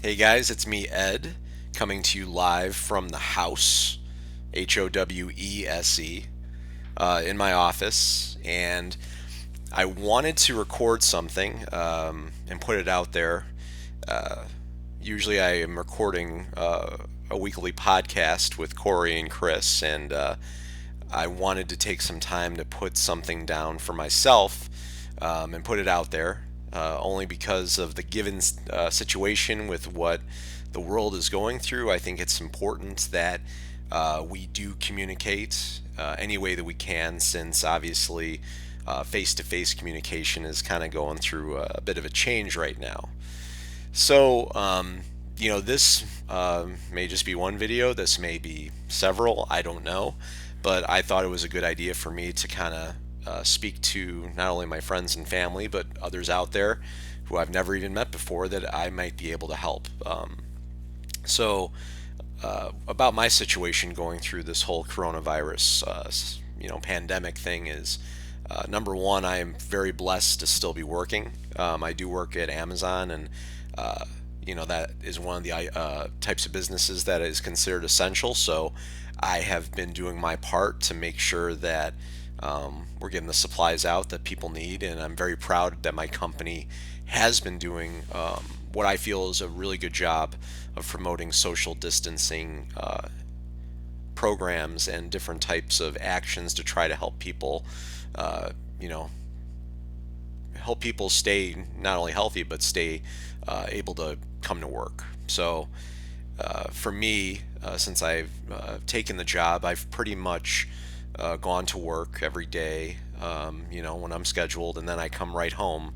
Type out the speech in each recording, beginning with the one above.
Hey guys, it's me, Ed, coming to you live from the house, Howese, in my office. And I wanted to record something and put it out there. Uh, Usually I am recording a weekly podcast with Corey and Chris, and I wanted to take some time to put something down for myself and put it out there, only because of the given situation with what the world is going through. I think it's important that we do communicate any way that we can, since obviously face to face communication is kind of going through a bit of a change right now. So, this may just be one video, this may be several, I don't know. But I thought it was a good idea for me to kind of speak to not only my friends and family, but others out there who I've never even met before that I might be able to help. About my situation going through this whole coronavirus, pandemic thing is number one, I am very blessed to still be working. I do work at Amazon, and that is one of the types of businesses that is considered essential. So I have been doing my part to make sure that we're getting the supplies out that people need, and I'm very proud that my company has been doing what I feel is a really good job of promoting social distancing programs and different types of actions to try to help people, uh, you know, help people stay not only healthy but stay able to come to work. So for me, since I've taken the job, I've pretty much gone to work every day, when I'm scheduled, and then I come right home.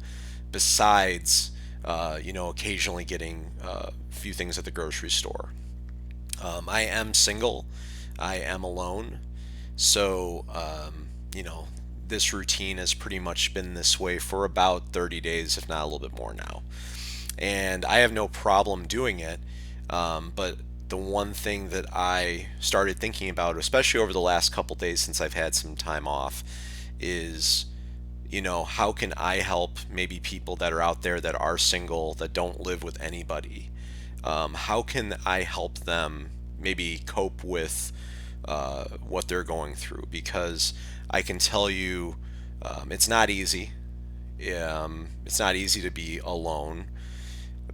Besides, occasionally getting a few things at the grocery store. I am single. I am alone. So, this routine has pretty much been this way for about 30 days, if not a little bit more now. And I have no problem doing it. But the one thing that I started thinking about, especially over the last couple days since I've had some time off, is, how can I help maybe people that are out there that are single, that don't live with anybody? How can I help them maybe cope with what they're going through? Because I can tell you, it's not easy. It's not easy to be alone.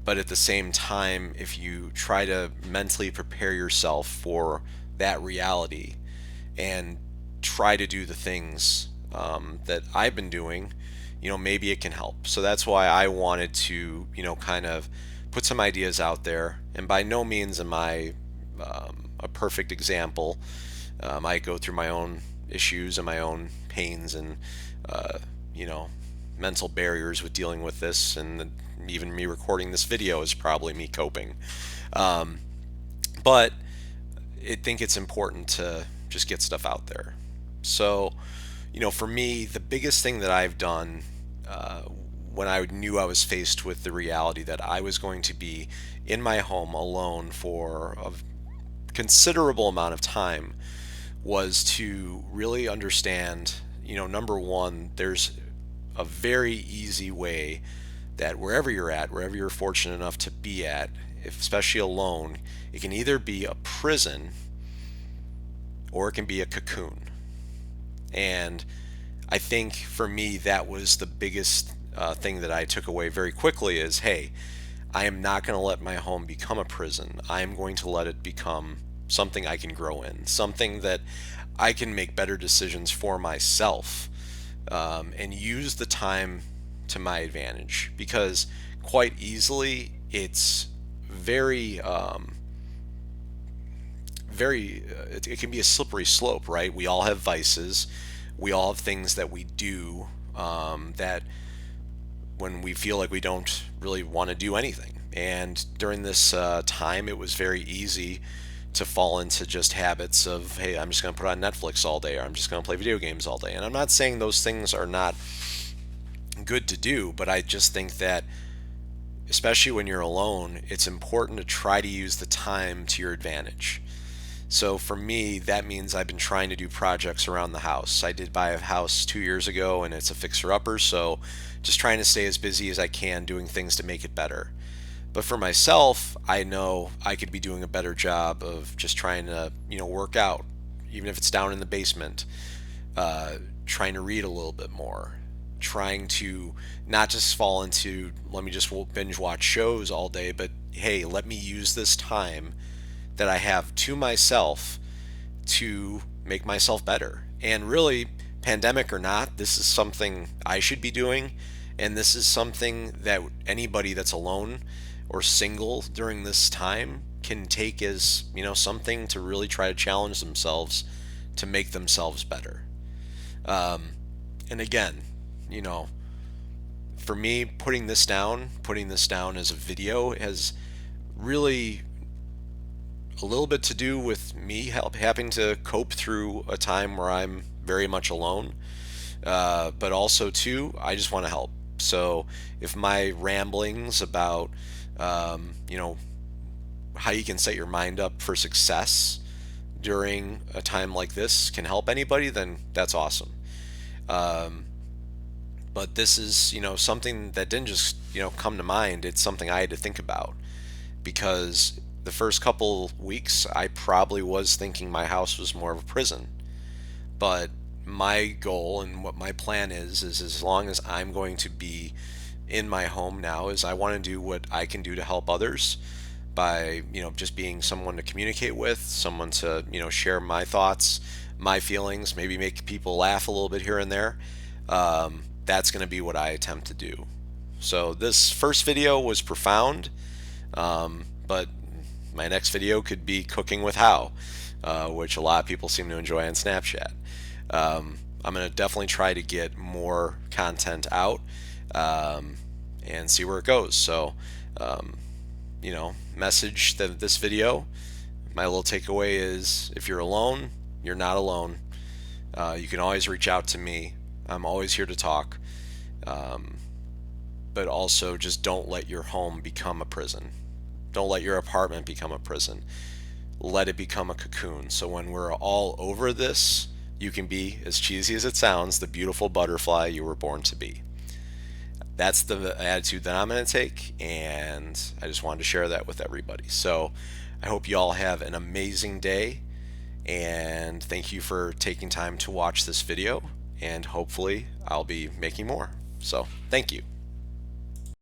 But at the same time, if you try to mentally prepare yourself for that reality and try to do the things that I've been doing, maybe it can help. So that's why I wanted to, kind of put some ideas out there. And by no means am I a perfect example. I go through my own issues and my own pains and, uh, you know, mental barriers with dealing with this. And even me recording this video is probably me coping. Um, but I think it's important to just get stuff out there. So, for me, the biggest thing that I've done uh, when I knew I was faced with the reality that I was going to be in my home alone for a considerable amount of time was to really understand, number one, there's a very easy way that wherever you're at, wherever you're fortunate enough to be at, if, especially alone, it can either be a prison or it can be a cocoon. And I think for me, that was the biggest thing that I took away very quickly is, hey, I am not going to let my home become a prison. I am going to let it become something I can grow in, something that I can make better decisions for myself, and use the time to my advantage. Because quite easily, it's very, it can be a slippery slope, right? We all have vices. We all have things that we do that when we feel like we don't really want to do anything. And during this time, it was very easy to fall into just habits of, hey, I'm just going to put on Netflix all day, or I'm just going to play video games all day. And I'm not saying those things are not good to do, but I just think that, especially when you're alone, it's important to try to use the time to your advantage. So for me, that means I've been trying to do projects around the house. I did buy a house 2 years ago, and it's a fixer-upper, so just trying to stay as busy as I can doing things to make it better. But for myself, I know I could be doing a better job of just trying to, work out, even if it's down in the basement, uh, trying to read a little bit more, trying to not just fall into, let me just binge watch shows all day, but hey, let me use this time that I have to myself to make myself better. And really, pandemic or not, this is something I should be doing. And this is something that anybody that's alone or single during this time can take as, something to really try to challenge themselves to make themselves better. Um, and again, you know, for me, putting this down as a video has really a little bit to do with me having to cope through a time where I'm very much alone. But also, too, I just want to help. So if my ramblings about, you know, how you can set your mind up for success during a time like this can help anybody, then that's awesome. Um, but this is, something that didn't just, come to mind. It's something I had to think about because the first couple weeks I probably was thinking my house was more of a prison. But my goal and what my plan is as long as I'm going to be in my home now is I want to do what I can do to help others by, just being someone to communicate with, someone to, share my thoughts, my feelings, maybe make people laugh a little bit here and there. That's going to be what I attempt to do. So this first video was profound, but my next video could be cooking with Howe, which a lot of people seem to enjoy on Snapchat. I'm going to definitely try to get more content out um, and see where it goes. So, um, message that this video, my little takeaway is if you're alone, you're not alone. You can always reach out to me. I'm always here to talk. Um, but also just don't let your home become a prison. Don't let your apartment become a prison. Let it become a cocoon. So when we're all over this, you can be, as cheesy as it sounds, the beautiful butterfly you were born to be. That's the attitude that I'm going to take, and I just wanted to share that with everybody. So I hope you all have an amazing day, and thank you for taking time to watch this video, and hopefully I'll be making more. So thank you.